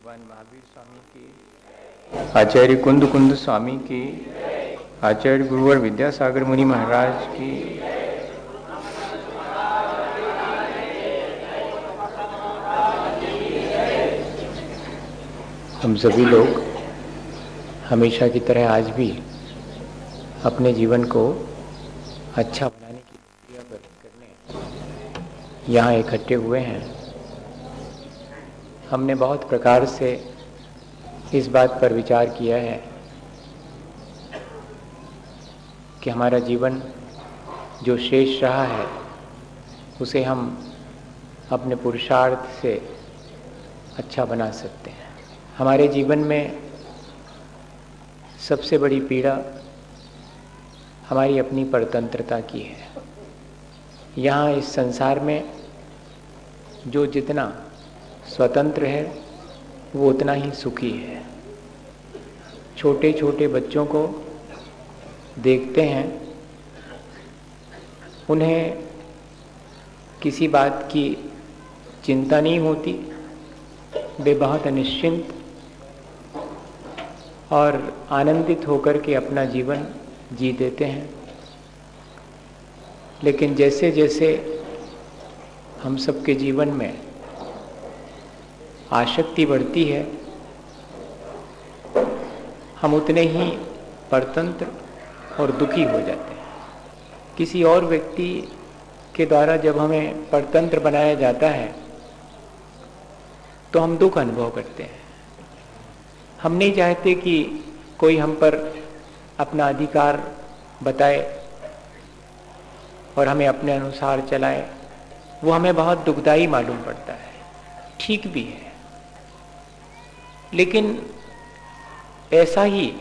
भगवान महावीर स्वामी की, आचार्य कुंद कुंद स्वामी की, आचार्य गुरुवर विद्यासागर मुनि महाराज की। हम सभी लोग हमेशा की तरह आज भी अपने जीवन को अच्छा बनाने की प्रक्रिया करने यहाँ इकट्ठे हुए हैं। हमने बहुत प्रकार से इस बात पर विचार किया है कि हमारा जीवन जो शेष रहा है उसे हम अपने पुरुषार्थ से अच्छा बना सकते हैं। हमारे जीवन में सबसे बड़ी पीड़ा हमारी अपनी परतंत्रता की है। यहाँ इस संसार में जो जितना स्वतंत्र है वो उतना ही सुखी है। छोटे छोटे बच्चों को देखते हैं, उन्हें किसी बात की चिंता नहीं होती, वे बहुत निश्चिंत और आनंदित होकर के अपना जीवन जी देते हैं। लेकिन जैसे जैसे हम सबके जीवन में आसक्ति बढ़ती है, हम उतने ही परतंत्र और दुखी हो जाते हैं। किसी और व्यक्ति के द्वारा जब हमें परतंत्र बनाया जाता है तो हम दुख अनुभव करते हैं। हम नहीं चाहते कि कोई हम पर अपना अधिकार बताए और हमें अपने अनुसार चलाए। वो हमें बहुत दुखदाई मालूम पड़ता है। ठीक भी है, लेकिन ऐसा ही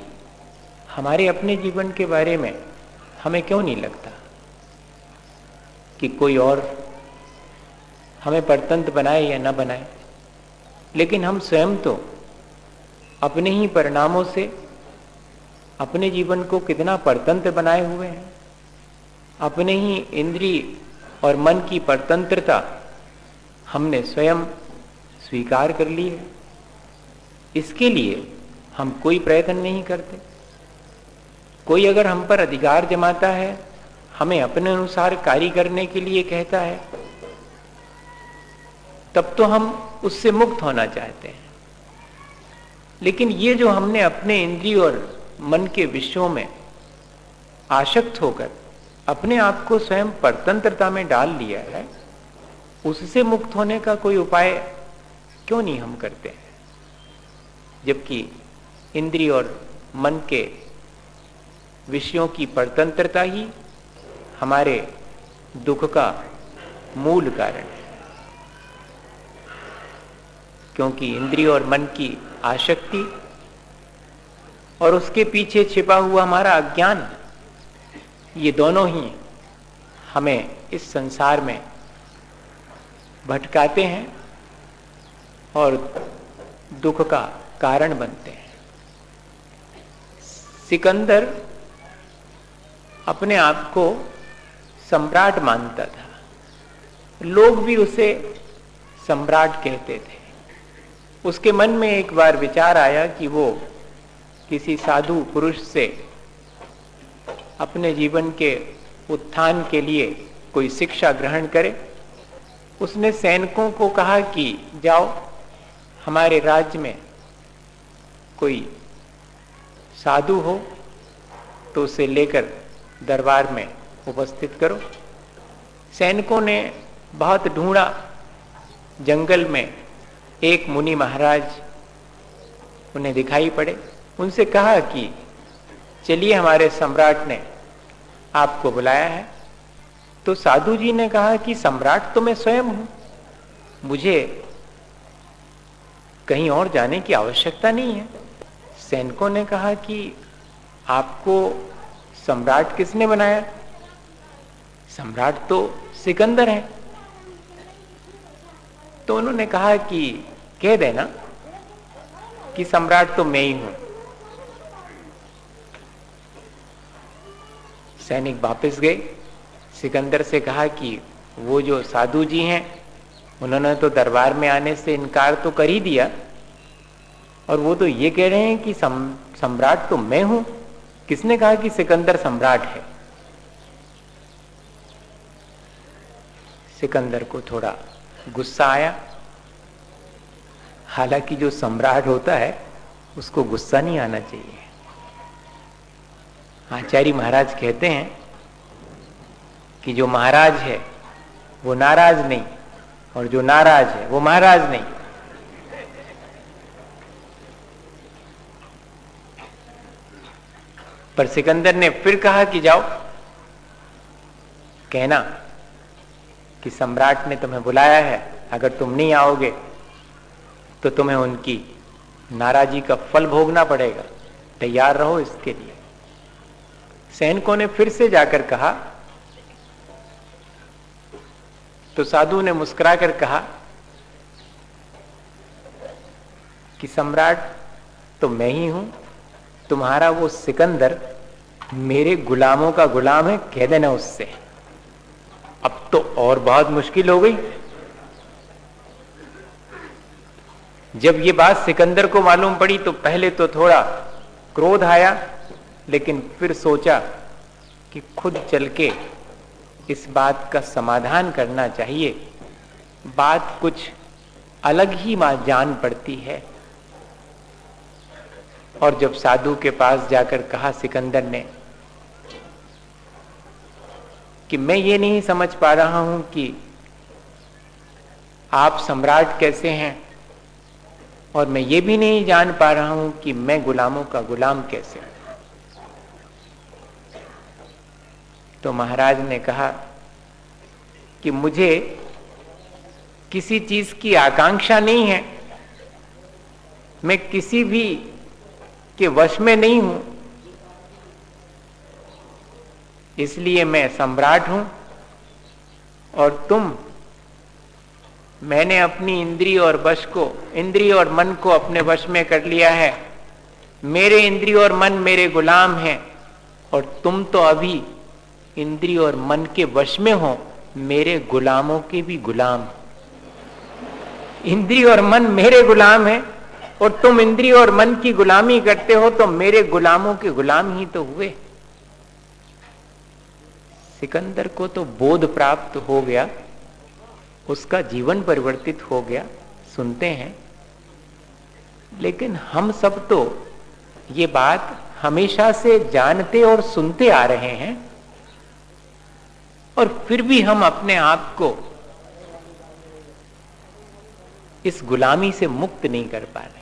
हमारे अपने जीवन के बारे में हमें क्यों नहीं लगता कि कोई और हमें परतंत्र बनाए या न बनाए। लेकिन हम स्वयं तो अपने ही परिणामों से अपने जीवन को कितना परतंत्र बनाए हुए हैं। अपने ही इंद्रिय और मन की परतंत्रता हमने स्वयं स्वीकार कर ली है। इसके लिए हम कोई प्रयत्न नहीं करते। कोई अगर हम पर अधिकार जमाता है, हमें अपने अनुसार कार्य करने के लिए कहता है, तब तो हम उससे मुक्त होना चाहते हैं। लेकिन ये जो हमने अपने इंद्रिय और मन के विषयों में आसक्त होकर अपने आप को स्वयं परतंत्रता में डाल लिया है, उससे मुक्त होने का कोई उपाय क्यों नहीं हम करते हैं। जबकि इंद्रिय और मन के विषयों की परतंत्रता ही हमारे दुख का मूल कारण है। क्योंकि इंद्रिय और मन की आसक्ति और उसके पीछे छिपा हुआ हमारा अज्ञान, ये दोनों ही हमें इस संसार में भटकाते हैं और दुख का कारण बनते हैं। सिकंदर अपने आप को सम्राट मानता था। लोग भी उसे सम्राट कहते थे। उसके मन में एक बार विचार आया कि वो किसी साधु पुरुष से अपने जीवन के उत्थान के लिए कोई शिक्षा ग्रहण करे। उसने सैनिकों को कहा कि जाओ, हमारे राज्य में कोई साधु हो तो उसे लेकर दरबार में उपस्थित करो। सैनिकों ने बहुत ढूंढा। जंगल में एक मुनि महाराज उन्हें दिखाई पड़े। उनसे कहा कि चलिए, हमारे सम्राट ने आपको बुलाया है। तो साधु जी ने कहा कि सम्राट तो मैं स्वयं हूं, मुझे कहीं और जाने की आवश्यकता नहीं है। सैनिकों ने कहा कि आपको सम्राट किसने बनाया? सम्राट तो सिकंदर है। तो उन्होंने कहा कि कह देना कि सम्राट तो मैं ही हूं। सैनिक वापस गए। सिकंदर से कहा कि वो जो साधु जी हैं उन्होंने तो दरबार में आने से इनकार तो कर ही दिया, और वो तो ये कह रहे हैं कि सम्राट तो मैं हूं। किसने कहा कि सिकंदर सम्राट है? सिकंदर को थोड़ा गुस्सा आया। हालांकि जो सम्राट होता है उसको गुस्सा नहीं आना चाहिए। आचार्य महाराज कहते हैं कि जो महाराज है वो नाराज नहीं, और जो नाराज है वो महाराज नहीं। पर सिकंदर ने फिर कहा कि जाओ, कहना कि सम्राट ने तुम्हें बुलाया है, अगर तुम नहीं आओगे तो तुम्हें उनकी नाराजी का फल भोगना पड़ेगा, तैयार रहो इसके लिए। सैनिकों ने फिर से जाकर कहा तो साधु ने मुस्कुराकर कहा कि सम्राट तो मैं ही हूं, तुम्हारा वो सिकंदर मेरे गुलामों का गुलाम है, कह देना उससे। अब तो और बहुत मुश्किल हो गई। जब ये बात सिकंदर को मालूम पड़ी तो पहले तो थोड़ा क्रोध आया, लेकिन फिर सोचा कि खुद चल के इस बात का समाधान करना चाहिए। बात कुछ अलग ही जान पड़ती है। और जब साधु के पास जाकर कहा सिकंदर ने कि मैं ये नहीं समझ पा रहा हूं कि आप सम्राट कैसे हैं, और मैं ये भी नहीं जान पा रहा हूं कि मैं गुलामों का गुलाम कैसे हूं, तो महाराज ने कहा कि मुझे किसी चीज की आकांक्षा नहीं है, मैं किसी भी के वश में नहीं हूं, इसलिए मैं सम्राट हूं। और मैंने अपनी इंद्रिय और मन को अपने वश में कर लिया है। मेरे इंद्रिय और मन मेरे गुलाम हैं, और तुम तो अभी इंद्रिय और मन के वश में हो, मेरे गुलामों के भी गुलाम। इंद्रिय और मन मेरे गुलाम है और तुम इंद्रिय और मन की गुलामी करते हो, तो मेरे गुलामों के गुलाम ही तो हुए। सिकंदर को तो बोध प्राप्त हो गया, उसका जीवन परिवर्तित हो गया, सुनते हैं। लेकिन हम सब तो ये बात हमेशा से जानते और सुनते आ रहे हैं, और फिर भी हम अपने आप को इस गुलामी से मुक्त नहीं कर पा रहे हैं।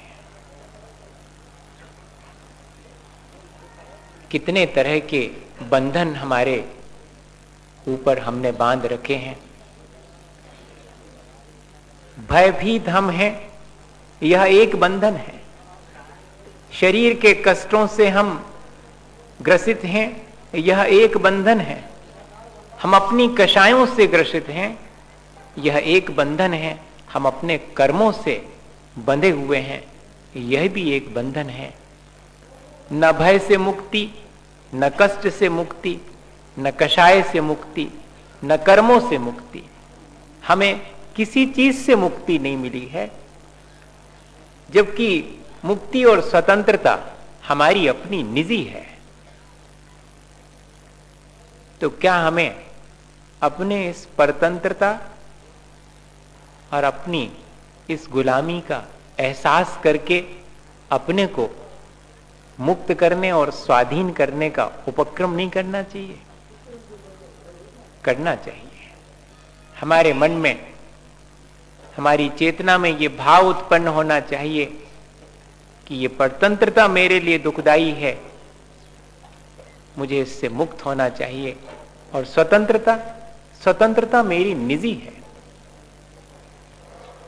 कितने तरह के बंधन हमारे ऊपर हमने बांध रखे हैं। भयभीत हम हैं, यह एक बंधन है। शरीर के कष्टों से हम ग्रसित हैं, यह एक बंधन है। हम अपनी कषायों से ग्रसित हैं, यह एक बंधन है। हम अपने कर्मों से बंधे हुए हैं, यह भी एक बंधन है। न भय से मुक्ति, न कष्ट से मुक्ति, न कषाय से मुक्ति, न कर्मों से मुक्ति। हमें किसी चीज से मुक्ति नहीं मिली है, जबकि मुक्ति और स्वतंत्रता हमारी अपनी निजी है। तो क्या हमें अपने इस परतंत्रता और अपनी इस गुलामी का एहसास करके अपने को मुक्त करने और स्वाधीन करने का उपक्रम नहीं करना चाहिए? करना चाहिए। हमारे मन में, हमारी चेतना में ये भाव उत्पन्न होना चाहिए कि ये परतंत्रता मेरे लिए दुखदाई है, मुझे इससे मुक्त होना चाहिए। और स्वतंत्रता मेरी निजी है।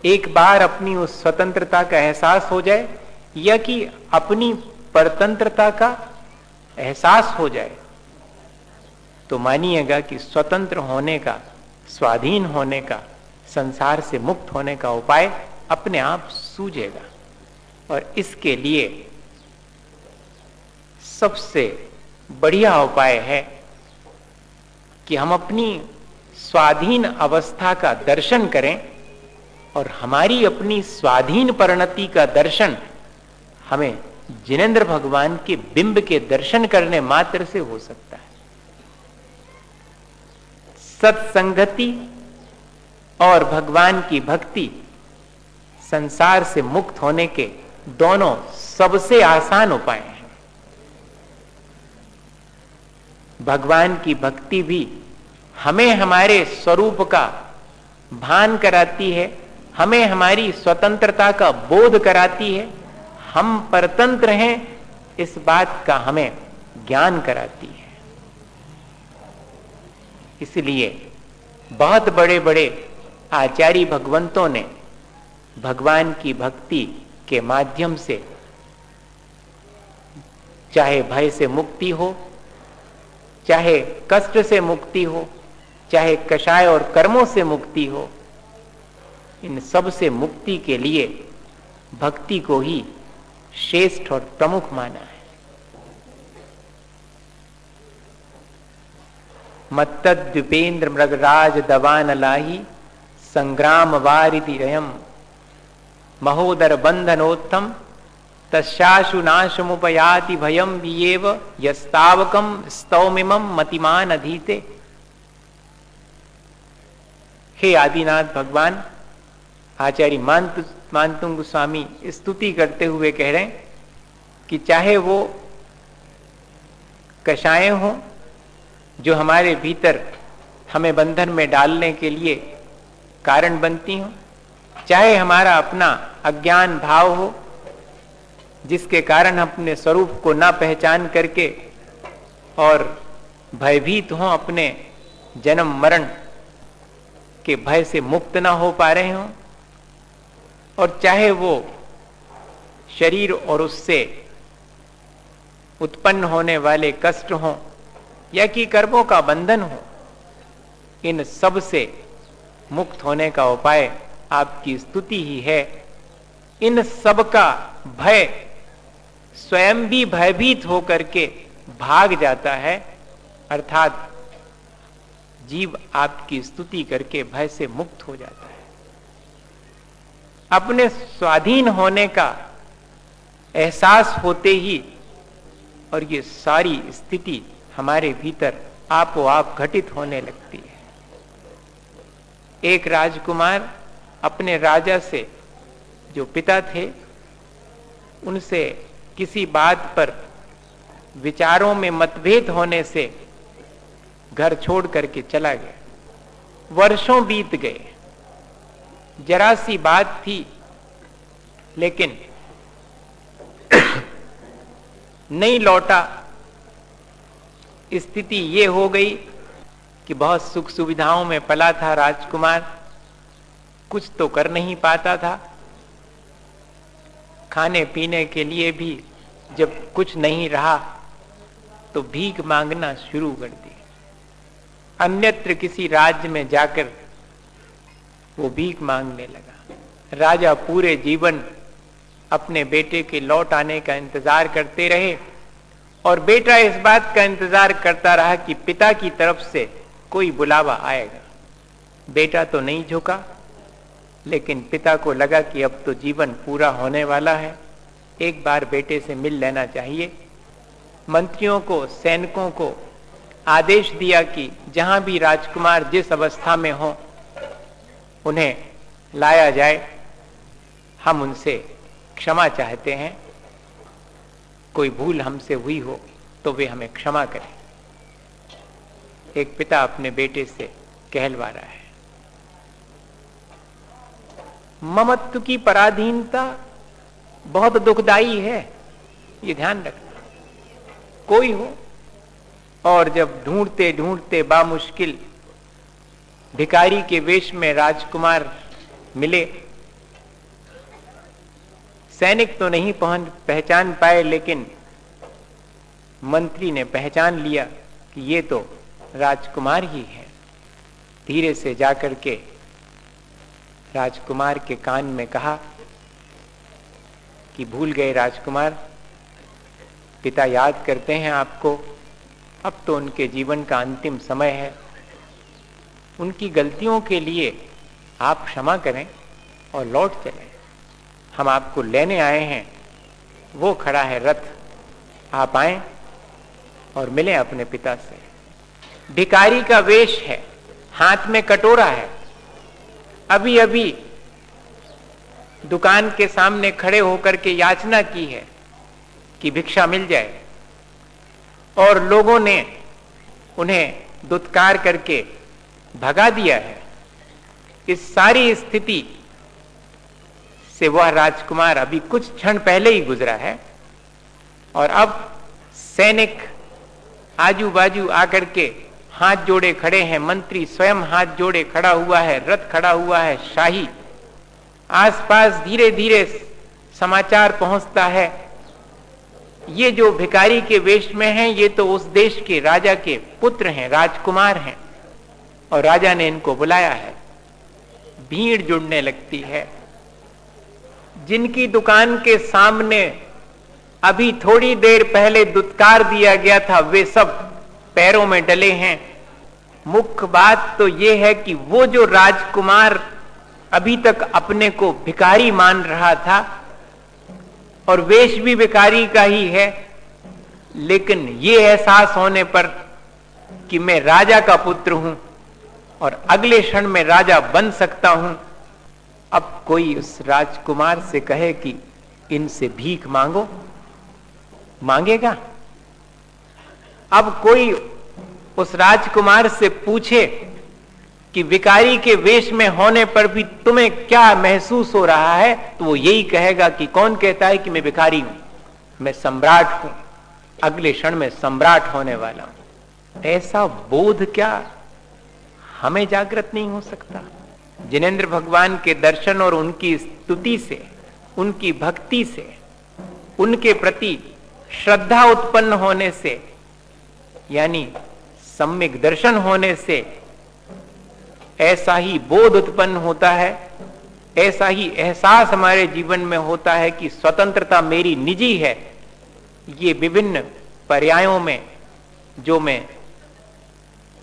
एक बार अपनी उस स्वतंत्रता का एहसास हो जाए, या कि अपनी परतंत्रता का एहसास हो जाए, तो मानिएगा कि स्वतंत्र होने का, स्वाधीन होने का, संसार से मुक्त होने का उपाय अपने आप सूझेगा। और इसके लिए सबसे बढ़िया उपाय है कि हम अपनी स्वाधीन अवस्था का दर्शन करें, और हमारी अपनी स्वाधीन परिणति का दर्शन हमें जिनेंद्र भगवान के बिंब के दर्शन करने मात्र से हो सकता है। सत्संगति और भगवान की भक्ति संसार से मुक्त होने के दोनों सबसे आसान उपाय हैं। भगवान की भक्ति भी हमें हमारे स्वरूप का भान कराती है, हमें हमारी स्वतंत्रता का बोध कराती है, हम परतंत्र हैं इस बात का हमें ज्ञान कराती है। इसलिए बहुत बड़े बड़े आचार्य भगवंतों ने भगवान की भक्ति के माध्यम से चाहे भय से मुक्ति हो, चाहे कष्ट से मुक्ति हो, चाहे कषाय और कर्मों से मुक्ति हो, इन सब से मुक्ति के लिए भक्ति को ही श्रेष्ठ और प्रमुख माना है। मत्तद्विपेन्द्र मृगराज दवान लाही संग्राम वारिधि रयम महोदर बंधनोत्तम तस्याशु नाशमुपयाति भयम वियेव यस्तावकम स्तौमिमं मतिमान अधीते। हे आदिनाथ भगवान, आचार्य मानतुंग गोस्वामी स्तुति करते हुए कह रहे हैं कि चाहे वो कषायें हों जो हमारे भीतर हमें बंधन में डालने के लिए कारण बनती हों, चाहे हमारा अपना अज्ञान भाव हो जिसके कारण अपने स्वरूप को ना पहचान करके और भयभीत हों, अपने जन्म मरण के भय से मुक्त ना हो पा रहे हों, और चाहे वो शरीर और उससे उत्पन्न होने वाले कष्ट हों या कि कर्मों का बंधन हो, इन सब से मुक्त होने का उपाय आपकी स्तुति ही है। इन सब का भय स्वयं भी भयभीत होकर के भाग जाता है, अर्थात जीव आपकी स्तुति करके भय से मुक्त हो जाता है। अपने स्वाधीन होने का एहसास होते ही और ये सारी स्थिति हमारे भीतर आपो आप घटित होने लगती है। एक राजकुमार अपने राजा से, जो पिता थे, उनसे किसी बात पर विचारों में मतभेद होने से घर छोड़ करके चला गया। वर्षों बीत गए, जरा सी बात थी, लेकिन नहीं लौटा। स्थिति ये हो गई कि बहुत सुख सुविधाओं में पला था राजकुमार, कुछ तो कर नहीं पाता था। खाने पीने के लिए भी जब कुछ नहीं रहा तो भीख मांगना शुरू कर दी। अन्यत्र किसी राज्य में जाकर वो भीख मांगने लगा। राजा पूरे जीवन अपने बेटे के लौट आने का इंतजार करते रहे और बेटा इस बात का इंतजार करता रहा कि पिता की तरफ से कोई बुलावा आएगा। बेटा तो नहीं झुका, लेकिन पिता को लगा कि अब तो जीवन पूरा होने वाला है, एक बार बेटे से मिल लेना चाहिए। मंत्रियों को, सैनिकों को आदेश दिया कि जहां भी राजकुमार जिस अवस्था में हो उन्हें लाया जाए, हम उनसे क्षमा चाहते हैं, कोई भूल हमसे हुई हो तो वे हमें क्षमा करें। एक पिता अपने बेटे से कहलवा रहा है। ममत्व की पराधीनता बहुत दुखदाई है, ये ध्यान रखना। कोई हो और जब ढूंढते ढूंढते बामुश्किल भिखारी के वेश में राजकुमार मिले, सैनिक तो नहीं पहचान पाए, लेकिन मंत्री ने पहचान लिया कि ये तो राजकुमार ही है। धीरे से जाकर के राजकुमार के कान में कहा कि भूल गए राजकुमार, पिता याद करते हैं आपको, अब तो उनके जीवन का अंतिम समय है, उनकी गलतियों के लिए आप क्षमा करें और लौट चलें। हम आपको लेने आए हैं, वो खड़ा है रथ, आप आए और मिले अपने पिता से। भिखारी का वेश है, हाथ में कटोरा है, अभी अभी दुकान के सामने खड़े होकर के याचना की है कि भिक्षा मिल जाए, और लोगों ने उन्हें दुत्कार करके भगा दिया है। इस सारी स्थिति से वह राजकुमार अभी कुछ क्षण पहले ही गुजरा है, और अब सैनिक आजू बाजू आकर के हाथ जोड़े खड़े हैं, मंत्री स्वयं हाथ जोड़े खड़ा हुआ है, रथ खड़ा हुआ है शाही। आसपास धीरे धीरे समाचार पहुंचता है, ये जो भिखारी के वेश में हैं ये तो उस देश के राजा के पुत्र हैं, राजकुमार हैं, और राजा ने इनको बुलाया है। भीड़ जुड़ने लगती है। जिनकी दुकान के सामने अभी थोड़ी देर पहले दुत्कार दिया गया था, वे सब पैरों में डले हैं। मुख्य बात तो यह है कि वो जो राजकुमार अभी तक अपने को भिखारी मान रहा था, और वेश भी भिखारी का ही है, लेकिन ये एहसास होने पर कि मैं राजा का पुत्र हूं और अगले क्षण में राजा बन सकता हूं, अब कोई उस राजकुमार से कहे कि इनसे भीख मांगो, मांगेगा? अब कोई उस राजकुमार से पूछे कि भिखारी के वेश में होने पर भी तुम्हें क्या महसूस हो रहा है, तो वो यही कहेगा कि कौन कहता है कि मैं भिखारी हूं, मैं सम्राट हूं, अगले क्षण में सम्राट होने वाला हूं। ऐसा बोध क्या हमें जागृत नहीं हो सकता? जिनेंद्र भगवान के दर्शन और उनकी स्तुति से, उनकी भक्ति से, उनके प्रति श्रद्धा उत्पन्न होने से, यानी सम्यक दर्शन होने से ऐसा ही बोध उत्पन्न होता है, ऐसा ही एहसास हमारे जीवन में होता है कि स्वतंत्रता मेरी निजी है। ये विभिन्न पर्यायों में जो मैं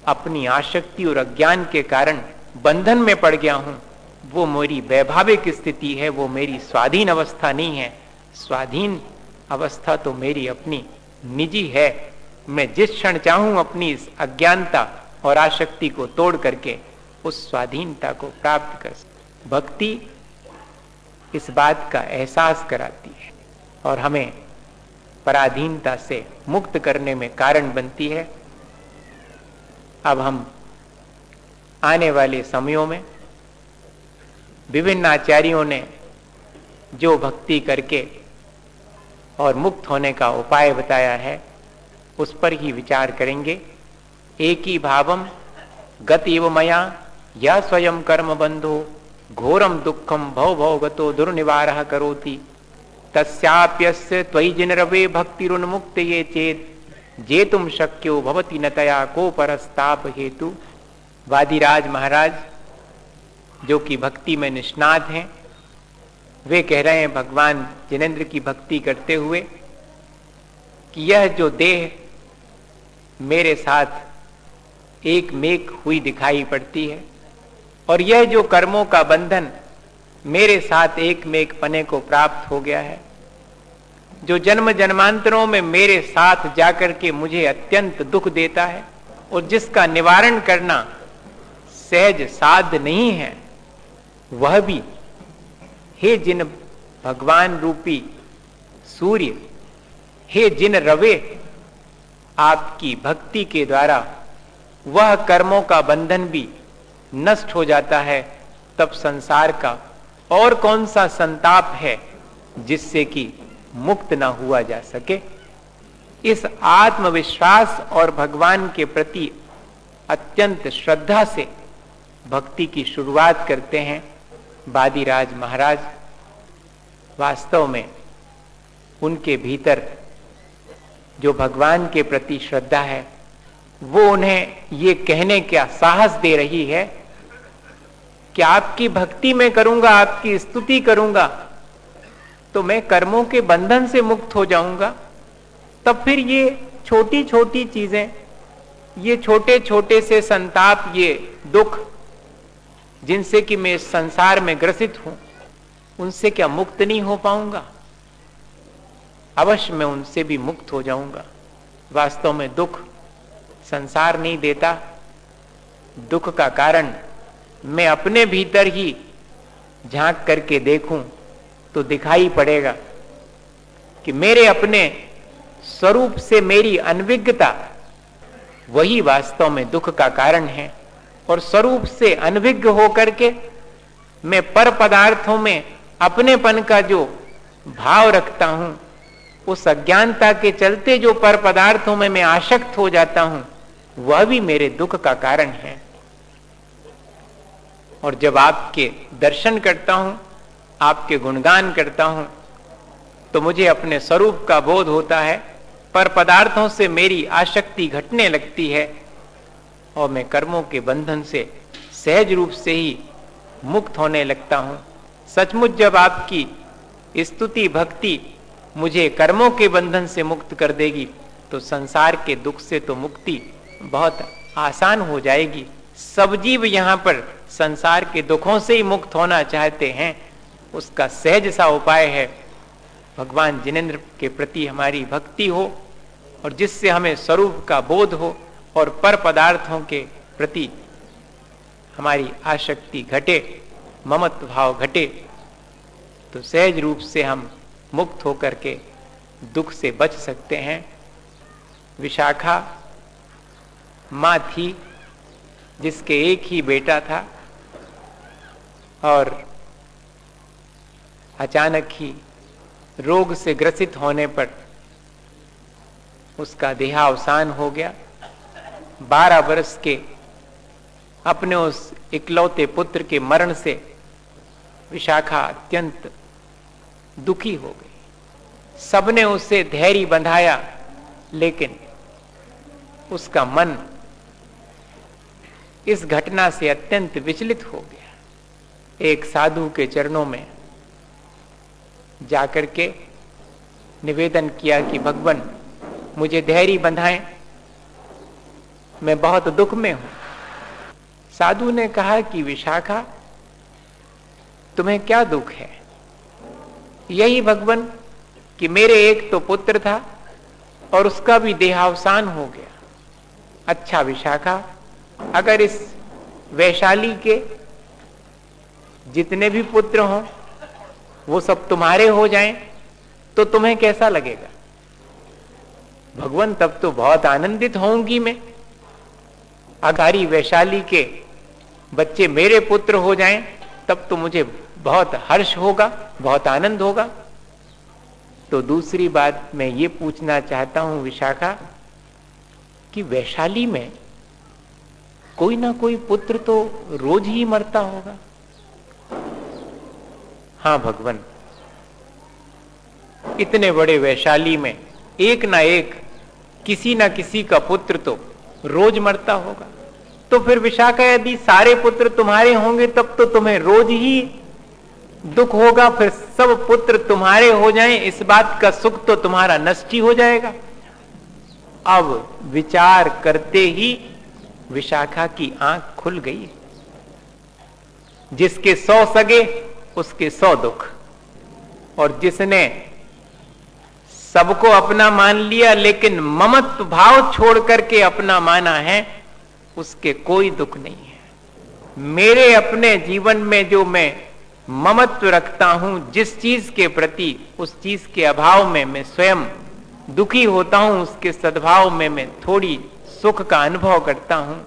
अपनी आसक्ति और अज्ञान के कारण बंधन में पड़ गया हूं, वो मेरी वैभाविक स्थिति है, वो मेरी स्वाधीन अवस्था नहीं है। स्वाधीन अवस्था तो मेरी अपनी निजी है। मैं जिस क्षण चाहूं अपनी इस अज्ञानता और आसक्ति को तोड़ करके उस स्वाधीनता को प्राप्त कर। भक्ति इस बात का एहसास कराती है और हमें पराधीनता से मुक्त करने में कारण बनती है। अब हम आने वाले समयों में विभिन्न आचार्यों ने जो भक्ति करके और मुक्त होने का उपाय बताया है, उस पर ही विचार करेंगे। एक ही भावम गत इव मया या स्वयं कर्म बंधो घोरम दुखम भव भवगतो दुर्निवारः करोति तस्याप्यस्य त्वयि जिनरवे भक्तिरुन्मुक्त ये चेत जेतुम शक्यो भवति न तया को परस्ताप हेतु। वादिराज महाराज जो कि भक्ति में निष्णात हैं, वे कह रहे हैं भगवान जिनेंद्र की भक्ति करते हुए कि यह जो देह मेरे साथ एक मेक हुई दिखाई पड़ती है, और यह जो कर्मों का बंधन मेरे साथ एक मेक पने को प्राप्त हो गया है, जो जन्म जन्मांतरों में मेरे साथ जाकर के मुझे अत्यंत दुख देता है और जिसका निवारण करना सहज साध्य नहीं है, वह भी हे जिन भगवान रूपी सूर्य, हे जिन रवे, आपकी भक्ति के द्वारा वह कर्मों का बंधन भी नष्ट हो जाता है, तब संसार का और कौन सा संताप है जिससे कि मुक्त ना हुआ जा सके। इस आत्मविश्वास और भगवान के प्रति अत्यंत श्रद्धा से भक्ति की शुरुआत करते हैं वादिराज महाराज। वास्तव में उनके भीतर जो भगवान के प्रति श्रद्धा है, वो उन्हें ये कहने का साहस दे रही है कि आपकी भक्ति में करूंगा, आपकी स्तुति करूंगा तो मैं कर्मों के बंधन से मुक्त हो जाऊंगा। तब फिर ये छोटी छोटी चीजें, ये छोटे छोटे से संताप, ये दुख जिनसे कि मैं इस संसार में ग्रसित हूं, उनसे क्या मुक्त नहीं हो पाऊंगा? अवश्य मैं उनसे भी मुक्त हो जाऊंगा। वास्तव में दुख संसार नहीं देता, दुख का कारण मैं अपने भीतर ही झांक करके देखूं तो दिखाई पड़ेगा कि मेरे अपने स्वरूप से मेरी अनभिज्ञता वही वास्तव में दुख का कारण है। और स्वरूप से अनभिज्ञ होकर के मैं पर पदार्थों में अपनेपन का जो भाव रखता हूं, उस अज्ञानता के चलते जो पर पदार्थों में मैं आसक्त हो जाता हूं, वह भी मेरे दुख का कारण है। और जब आपके दर्शन करता हूं, आपके गुणगान करता हूं, तो मुझे अपने स्वरूप का बोध होता है, पर पदार्थों से मेरी आसक्ति घटने लगती है और मैं कर्मों के बंधन से सहज रूप से ही मुक्त होने लगता हूं। सचमुच जब आपकी स्तुति भक्ति मुझे कर्मों के बंधन से मुक्त कर देगी तो संसार के दुख से तो मुक्ति बहुत आसान हो जाएगी। सब जीव यहाँ पर संसार के दुखों से ही मुक्त होना चाहते हैं। उसका सहज सा उपाय है भगवान जिनेंद्र के प्रति हमारी भक्ति हो, और जिससे हमें स्वरूप का बोध हो और पर पदार्थों के प्रति हमारी आसक्ति घटे, ममत्व भाव घटे, तो सहज रूप से हम मुक्त होकर के दुख से बच सकते हैं। विशाखा मां थी जिसके एक ही बेटा था और अचानक ही रोग से ग्रसित होने पर उसका देहावसान हो गया। 12 वर्ष के अपने उस इकलौते पुत्र के मरण से विशाखा अत्यंत दुखी हो गई। सबने उसे धैर्य बंधाया, लेकिन उसका मन इस घटना से अत्यंत विचलित हो गया। एक साधु के चरणों में जाकर के निवेदन किया कि भगवान मुझे धैर्य बंधाएं, मैं बहुत दुख में हूं। साधु ने कहा कि विशाखा तुम्हें क्या दुख है? यही भगवान कि मेरे एक तो पुत्र था और उसका भी देहावसान हो गया। अच्छा विशाखा, अगर इस वैशाली के जितने भी पुत्र हों वो सब तुम्हारे हो जाएं तो तुम्हें कैसा लगेगा? भगवान तब तो बहुत आनंदित होंगी मैं। अगर वैशाली के बच्चे मेरे पुत्र हो जाएं तब तो मुझे बहुत हर्ष होगा, बहुत आनंद होगा। तो दूसरी बात मैं ये पूछना चाहता हूं विशाखा कि वैशाली में कोई ना कोई पुत्र तो रोज ही मरता होगा। हाँ भगवान, इतने बड़े वैशाली में एक ना एक किसी ना किसी का पुत्र तो रोज मरता होगा। तो फिर विशाखा यदि सारे पुत्र तुम्हारे होंगे तब तो तुम्हें रोज ही दुख होगा। फिर सब पुत्र तुम्हारे हो जाएं, इस बात का सुख तो तुम्हारा नष्ट ही हो जाएगा। अब विचार करते ही विशाखा की आंख खुल गई। जिसके 100 सगे उसके 100 दुख, और जिसने सबको अपना मान लिया लेकिन ममत्व भाव छोड़ करके अपना माना है, उसके कोई दुख नहीं है। मेरे अपने जीवन में जो मैं ममत्व रखता हूं जिस चीज के प्रति, उस चीज के अभाव में मैं स्वयं दुखी होता हूं, उसके सद्भाव में मैं थोड़ी सुख का अनुभव करता हूं।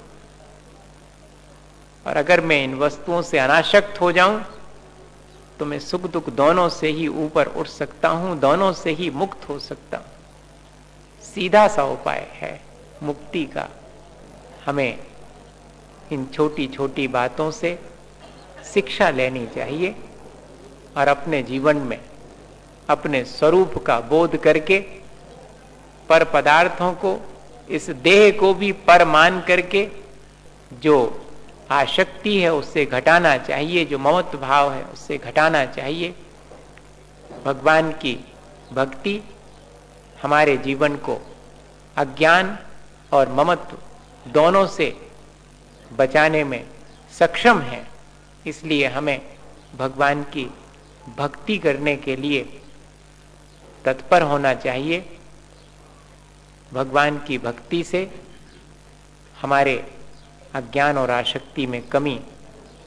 और अगर मैं इन वस्तुओं से अनासक्त हो जाऊं तो मैं सुख दुख दोनों से ही ऊपर उठ सकता हूं, दोनों से ही मुक्त हो सकता हूं। सीधा सा उपाय है मुक्ति का। हमें इन छोटी छोटी बातों से शिक्षा लेनी चाहिए और अपने जीवन में अपने स्वरूप का बोध करके पर पदार्थों को, इस देह को भी पर मान करके जो आसक्ति है उससे घटाना चाहिए, जो ममत्व भाव है उससे घटाना चाहिए। भगवान की भक्ति हमारे जीवन को अज्ञान और ममत्व दोनों से बचाने में सक्षम है। इसलिए हमें भगवान की भक्ति करने के लिए तत्पर होना चाहिए। भगवान की भक्ति से हमारे अज्ञान और आसक्ति में कमी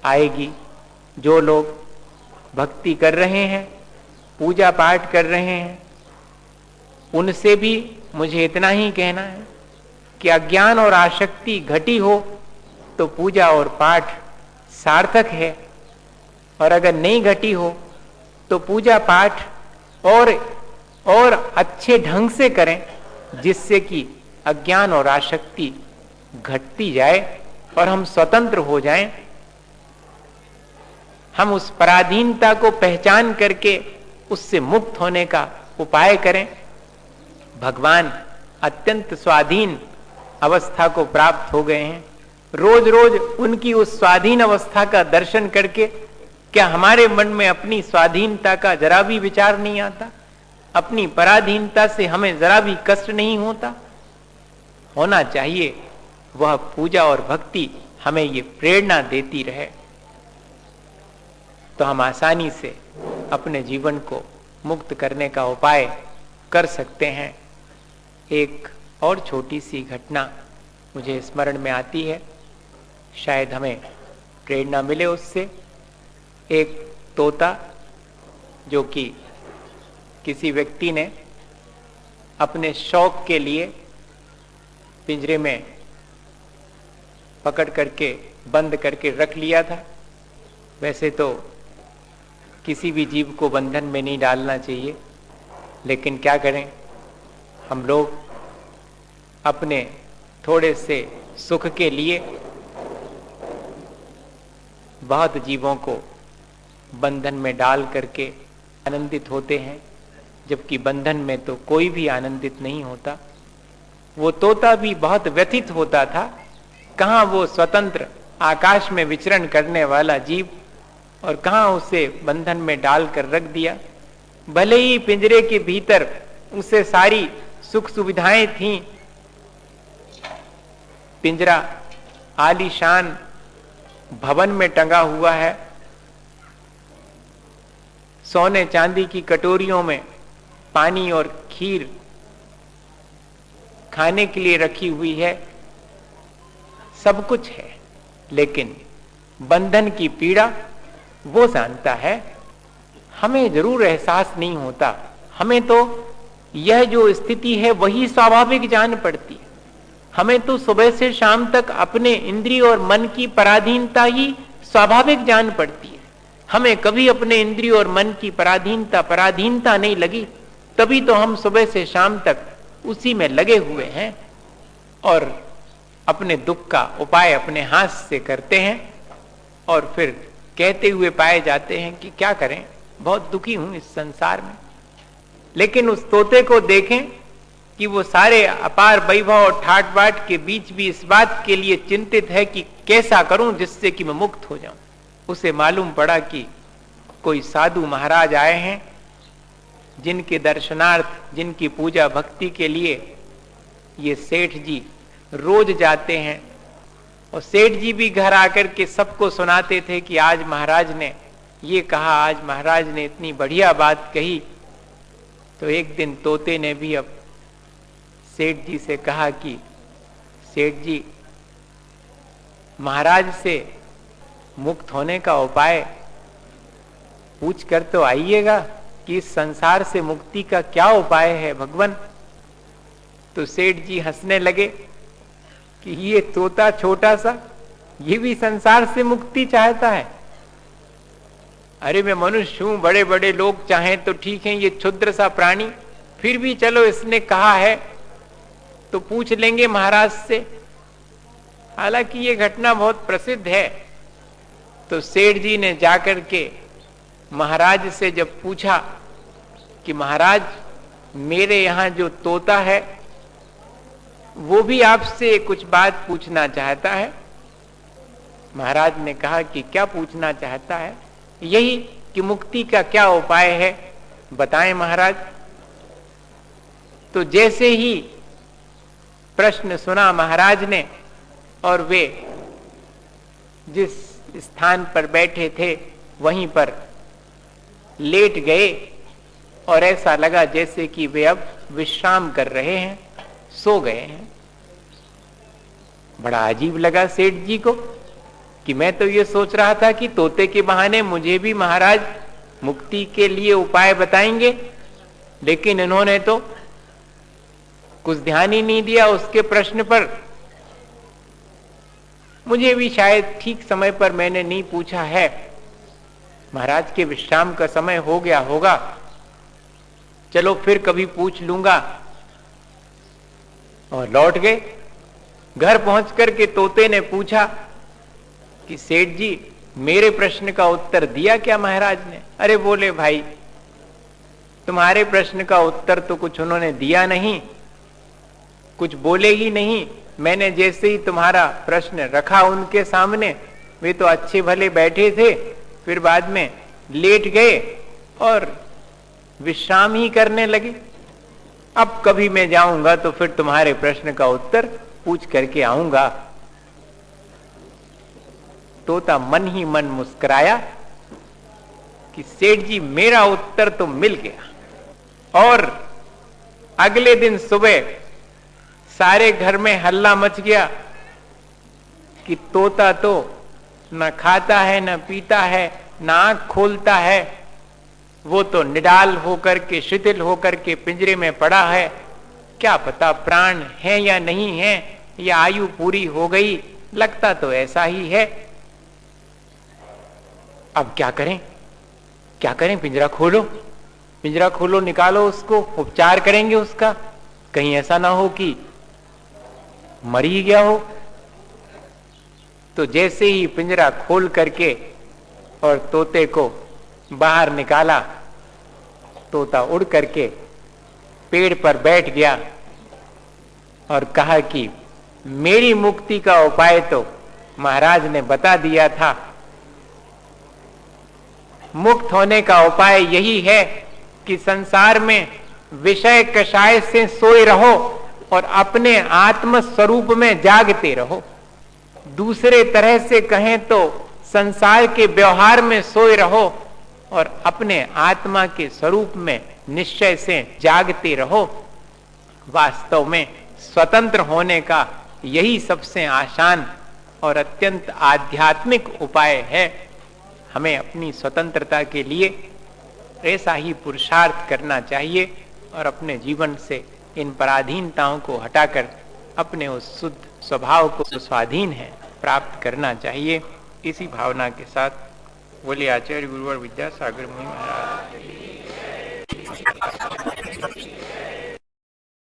आएगी। जो लोग भक्ति कर रहे हैं, पूजा पाठ कर रहे हैं, उनसे भी मुझे इतना ही कहना है कि अज्ञान और आसक्ति घटी हो तो पूजा और पाठ सार्थक है, और अगर नहीं घटी हो तो पूजा पाठ और अच्छे ढंग से करें, जिससे कि अज्ञान और आसक्ति घटती जाए और हम स्वतंत्र हो जाएं। हम उस पराधीनता को पहचान करके उससे मुक्त होने का उपाय करें। भगवान अत्यंत स्वाधीन अवस्था को प्राप्त हो गए हैं। रोज रोज उनकी उस स्वाधीन अवस्था का दर्शन करके क्या हमारे मन में अपनी स्वाधीनता का जरा भी विचार नहीं आता? अपनी पराधीनता से हमें जरा भी कष्ट नहीं होता? होना चाहिए। वह पूजा और भक्ति हमें ये प्रेरणा देती रहे तो हम आसानी से अपने जीवन को मुक्त करने का उपाय कर सकते हैं। एक और छोटी सी घटना मुझे स्मरण में आती है, शायद हमें प्रेरणा मिले उससे। एक तोता जो कि किसी व्यक्ति ने अपने शौक के लिए पिंजरे में पकड़ करके बंद करके रख लिया था। वैसे तो किसी भी जीव को बंधन में नहीं डालना चाहिए, लेकिन क्या करें, हम लोग अपने थोड़े से सुख के लिए बहुत जीवों को बंधन में डाल करके आनंदित होते हैं, जबकि बंधन में तो कोई भी आनंदित नहीं होता। वो तोता भी बहुत व्यथित होता था। कहाँ वो स्वतंत्र आकाश में विचरण करने वाला जीव, और कहाँ उसे बंधन में डालकर रख दिया। भले ही पिंजरे के भीतर उसे सारी सुख सुविधाएं थीं, पिंजरा आलीशान भवन में टंगा हुआ है, सोने चांदी की कटोरियों में पानी और खीर खाने के लिए रखी हुई है, सब कुछ है, लेकिन बंधन की पीड़ा वो जानता है। हमें जरूर एहसास नहीं होता, हमें तो यह जो स्थिति है वही स्वाभाविक जान पड़ती है। हमें तो सुबह से शाम तक अपने इंद्रिय और मन की पराधीनता ही स्वाभाविक जान पड़ती है। हमें कभी अपने इंद्रिय और मन की पराधीनता नहीं लगी, तभी तो हम सुबह से शाम तक उसी में लगे हुए हैं और अपने दुख का उपाय अपने हाथ से करते हैं, और फिर कहते हुए पाए जाते हैं कि क्या करें, बहुत दुखी हूं इस संसार में। लेकिन उस तोते को देखें कि वो सारे अपार वैभव और ठाट बाट के बीच भी इस बात के लिए चिंतित है कि कैसा करूं जिससे कि मैं मुक्त हो जाऊं। उसे मालूम पड़ा कि कोई साधु महाराज आए हैं, जिनके दर्शनार्थ, जिनकी पूजा भक्ति के लिए ये सेठ जी रोज जाते हैं। और सेठ जी भी घर आकर के सबको सुनाते थे कि आज महाराज ने ये कहा, आज महाराज ने इतनी बढ़िया बात कही। तो एक दिन तोते ने भी अब सेठ जी से कहा कि सेठ जी, महाराज से मुक्त होने का उपाय पूछ कर तो आइएगा कि इस संसार से मुक्ति का क्या उपाय है भगवान। तो सेठ जी हंसने लगे कि ये तोता छोटा सा, ये भी संसार से मुक्ति चाहता है। अरे मैं मनुष्य हूं, बड़े बड़े लोग चाहें तो ठीक है, ये क्षुद्र सा प्राणी, फिर भी चलो इसने कहा है तो पूछ लेंगे महाराज से। हालांकि ये घटना बहुत प्रसिद्ध है। तो सेठ जी ने जाकर के महाराज से जब पूछा कि महाराज, मेरे यहां जो तोता है वो भी आपसे कुछ बात पूछना चाहता है। महाराज ने कहा कि क्या पूछना चाहता है? यही कि मुक्ति का क्या उपाय है, बताएं महाराज। तो जैसे ही प्रश्न सुना महाराज ने, और वे जिस स्थान पर बैठे थे वहीं पर लेट गए और ऐसा लगा जैसे कि वे अब विश्राम कर रहे हैं, सो गए हैं। बड़ा अजीब लगा सेठ जी को कि मैं तो ये सोच रहा था कि तोते के बहाने मुझे भी महाराज मुक्ति के लिए उपाय बताएंगे, लेकिन इन्होंने तो कुछ ध्यान ही नहीं दिया उसके प्रश्न पर। मुझे भी शायद ठीक समय पर मैंने नहीं पूछा है। महाराज के विश्राम का समय हो गया होगा, चलो फिर कभी पूछ लूंगा। और लौट गए। घर पहुंचकर के तोते ने पूछा कि सेठ जी मेरे प्रश्न का उत्तर दिया क्या महाराज ने? अरे बोले भाई तुम्हारे प्रश्न का उत्तर तो कुछ उन्होंने दिया नहीं, कुछ बोले ही नहीं। मैंने जैसे ही तुम्हारा प्रश्न रखा उनके सामने, वे तो अच्छे भले बैठे थे, फिर बाद में लेट गए और विश्राम ही करने लगे। अब कभी मैं जाऊंगा तो फिर तुम्हारे प्रश्न का उत्तर पूछ करके आऊंगा। तोता मन ही मन मुस्कुराया कि सेठ जी मेरा उत्तर तो मिल गया। और अगले दिन सुबह सारे घर में हल्ला मच गया कि तोता तो न खाता है, न पीता है, न आंख खोलता है, वो तो निडाल होकर के, शिथिल होकर के पिंजरे में पड़ा है। क्या पता प्राण है या नहीं है, या आयु पूरी हो गई, लगता तो ऐसा ही है। अब क्या करें, क्या करें? पिंजरा खोलो, पिंजरा खोलो, निकालो उसको, उपचार करेंगे उसका, कहीं ऐसा ना हो कि मर ही गया हो। तो जैसे ही पिंजरा खोल करके और तोते को बाहर निकाला, तोता उड़ करके पेड़ पर बैठ गया और कहा कि मेरी मुक्ति का उपाय तो महाराज ने बता दिया था। मुक्त होने का उपाय यही है कि संसार में विषय कषाय से सोए रहो और अपने आत्म स्वरूप में जागते रहो। दूसरे तरह से कहें तो संसार के व्यवहार में सोए रहो और अपने आत्मा के स्वरूप में निश्चय से जागते रहो। वास्तव में स्वतंत्र होने का यही सबसे आसान और अत्यंत आध्यात्मिक उपाय है। हमें अपनी स्वतंत्रता के लिए ऐसा ही पुरुषार्थ करना चाहिए और अपने जीवन से इन पराधीनताओं को हटाकर अपने उस शुद्ध स्वभाव को स्वाधीन है प्राप्त करना चाहिए। इसी भावना के साथ बोले आचार्य गुरुवर विद्यासागर मुनि महाराज।